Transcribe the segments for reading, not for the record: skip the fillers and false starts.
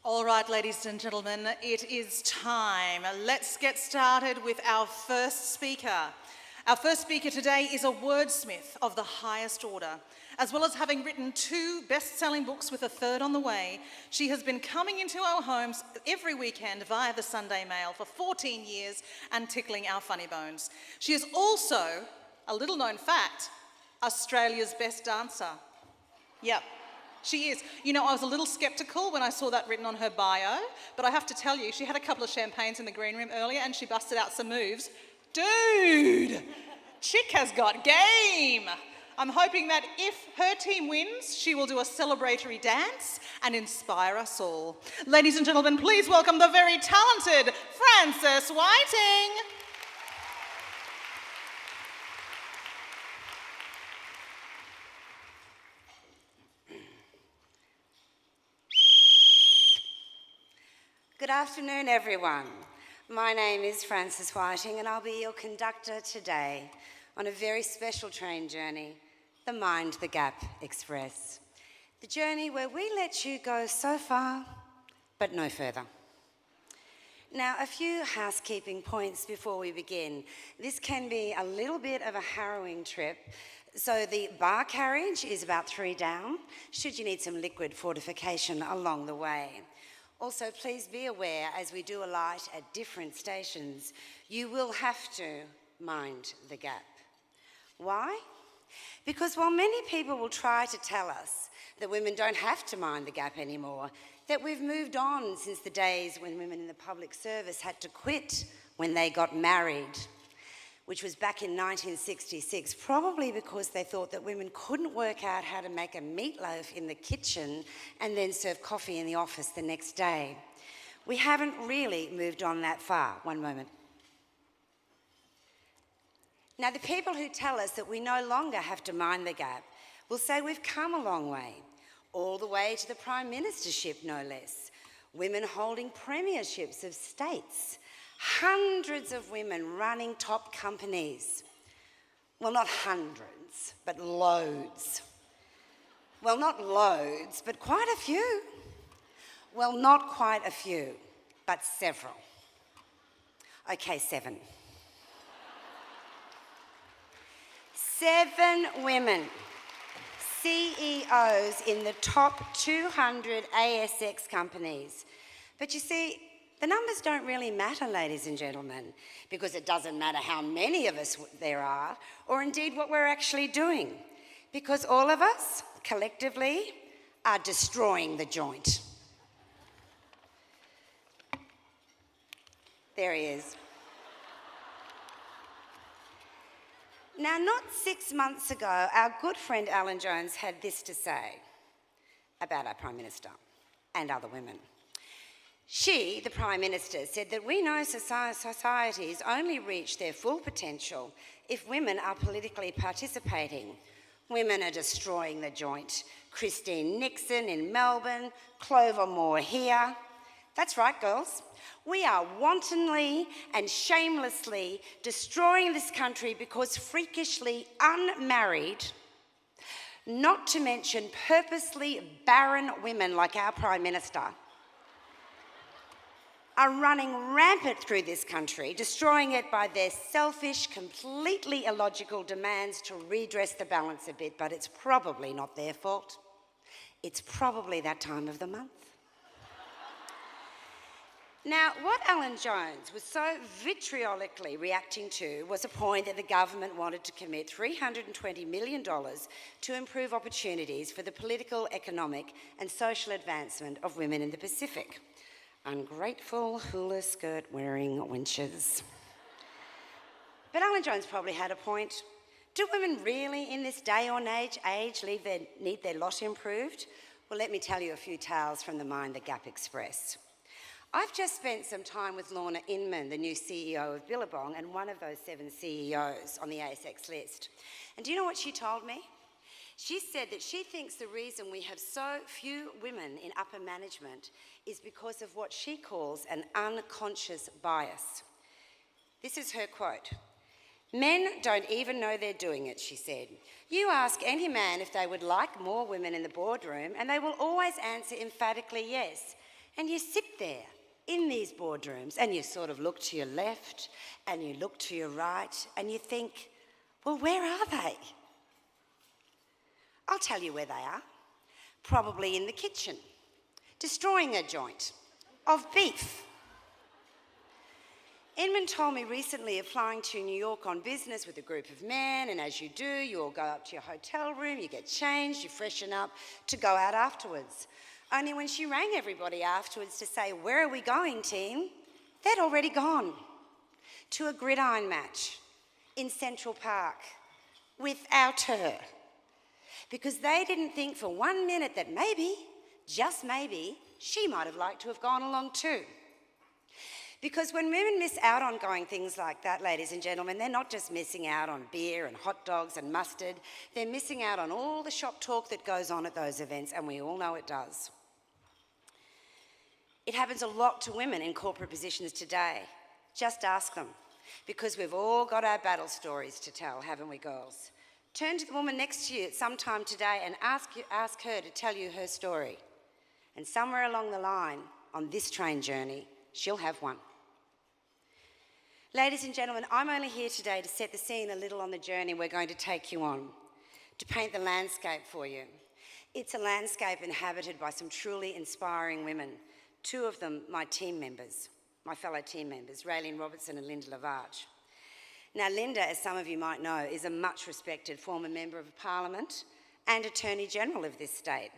All right, ladies and gentlemen, it is time. Let's get started with our first speaker. Our first speaker today is a wordsmith of the highest order. As well as having written 2 best-selling books with a third on the way, she has been coming into our homes every weekend via the Sunday Mail for 14 years and tickling our funny bones. She is also, a little-known fact, Australia's best dancer. Yep. She is. You know, I was a little sceptical when I saw that written on her bio, but I have to tell you, she had a couple of champagnes in the green room earlier and she busted out some moves. Dude, chick has got game. I'm hoping that if her team wins, she will do a celebratory dance and inspire us all. Ladies and gentlemen, please welcome the very talented Frances Whiting. Good afternoon, everyone. My name is Frances Whiting and I'll be your conductor today on a very special train journey, the Mind the Gap Express. The journey where we let you go so far, but no further. Now, a few housekeeping points before we begin. This can be a little bit of a harrowing trip. So the bar carriage is about 3 down, should you need some liquid fortification along the way. Also, please be aware, as we do alight at different stations, you will have to mind the gap. Why? Because while many people will try to tell us that women don't have to mind the gap anymore, that we've moved on since the days when women in the public service had to quit when they got married, which was back in 1966, probably because they thought that women couldn't work out how to make a meatloaf in the kitchen and then serve coffee in the office the next day. We haven't really moved on that far. One moment. Now, the people who tell us that we no longer have to mind the gap will say we've come a long way, all the way to the Prime Ministership, no less, women holding premierships of states, hundreds of women running top companies. Well, not hundreds, but loads. Well, not loads, but quite a few. Well, not quite a few, but several. Okay, 7. 7 women, CEOs in the top 200 ASX companies. But you see, the numbers don't really matter, ladies and gentlemen, because it doesn't matter how many of us there are, or indeed what we're actually doing, because all of us, collectively, are destroying the joint. There he is. Now, not 6 months ago, our good friend Alan Jones had this to say about our Prime Minister and other women. She, the Prime Minister, said that we know societies only reach their full potential if women are politically participating. Women are destroying the joint. Christine Nixon in Melbourne, Clover Moore here. That's right, girls. We are wantonly and shamelessly destroying this country because freakishly unmarried, not to mention purposely barren women like our Prime Minister, are running rampant through this country, destroying it by their selfish, completely illogical demands to redress the balance a bit, but it's probably not their fault. It's probably that time of the month. Now, what Alan Jones was so vitriolically reacting to was a point that the government wanted to commit $320 million to improve opportunities for the political, economic and social advancement of women in the Pacific. Ungrateful hula skirt wearing wenches. But Alan Jones probably had a point. Do women really in this day or age need their lot improved? Well, let me tell you a few tales from the Mind the Gap Express. I've just spent some time with Lorna Inman, the new CEO of Billabong and one of those 7 CEOs on the ASX list. And do you know what she told me? She said that she thinks the reason we have so few women in upper management is because of what she calls an unconscious bias. This is her quote. "Men don't even know they're doing it," she said. "You ask any man if they would like more women in the boardroom and they will always answer emphatically yes. And you sit there in these boardrooms and you sort of look to your left and you look to your right and you think, well, where are they? I'll tell you where they are. Probably in the kitchen, destroying a joint of beef. Inman told me recently of flying to New York on business with a group of men, and as you do, you all go up to your hotel room, you get changed, you freshen up to go out afterwards. Only when she rang everybody afterwards to say, where are we going, team? They'd already gone to a gridiron match in Central Park without her. Because they didn't think for 1 minute that maybe, just maybe, she might have liked to have gone along too. Because when women miss out on going things like that, ladies and gentlemen, they're not just missing out on beer and hot dogs and mustard, they're missing out on all the shop talk that goes on at those events, and we all know it does. It happens a lot to women in corporate positions today. Just ask them, because we've all got our battle stories to tell, haven't we, girls? Turn to the woman next to you at some time today and ask her to tell you her story. And somewhere along the line, on this train journey, she'll have one. Ladies and gentlemen, I'm only here today to set the scene a little on the journey we're going to take you on, to paint the landscape for you. It's a landscape inhabited by some truly inspiring women, two of them my team members, my fellow team members, Raylene Robertson and Linda Lavarch. Now, Linda, as some of you might know, is a much respected former Member of Parliament and Attorney General of this state.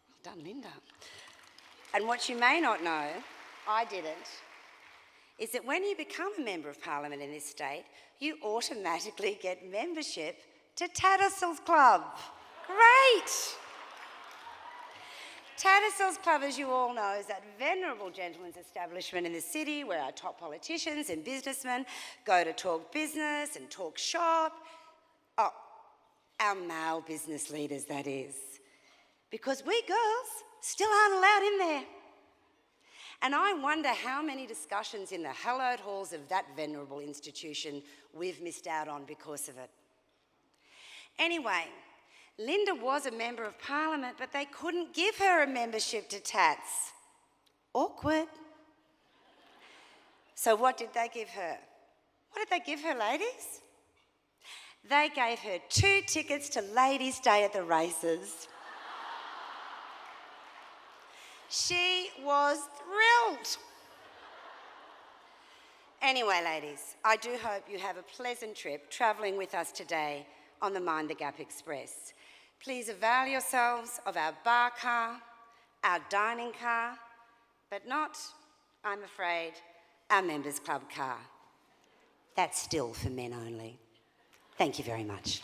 Well done, Linda. And what you may not know, I didn't, is that when you become a Member of Parliament in this state, you automatically get membership to Tattersalls Club. Great! Tattersalls Club, as you all know, is that venerable gentleman's establishment in the city where our top politicians and businessmen go to talk business and talk shop. Oh, our male business leaders, that is. Because we girls still aren't allowed in there. And I wonder how many discussions in the hallowed halls of that venerable institution we've missed out on because of it. Anyway, Linda was a Member of Parliament, but they couldn't give her a membership to Tats. Awkward. So what did they give her? What did they give her, ladies? They gave her 2 tickets to Ladies' Day at the races. She was thrilled. Anyway, ladies, I do hope you have a pleasant trip travelling with us today on the Mind the Gap Express. Please avail yourselves of our bar car, our dining car, but not, I'm afraid, our Members Club car. That's still for men only. Thank you very much.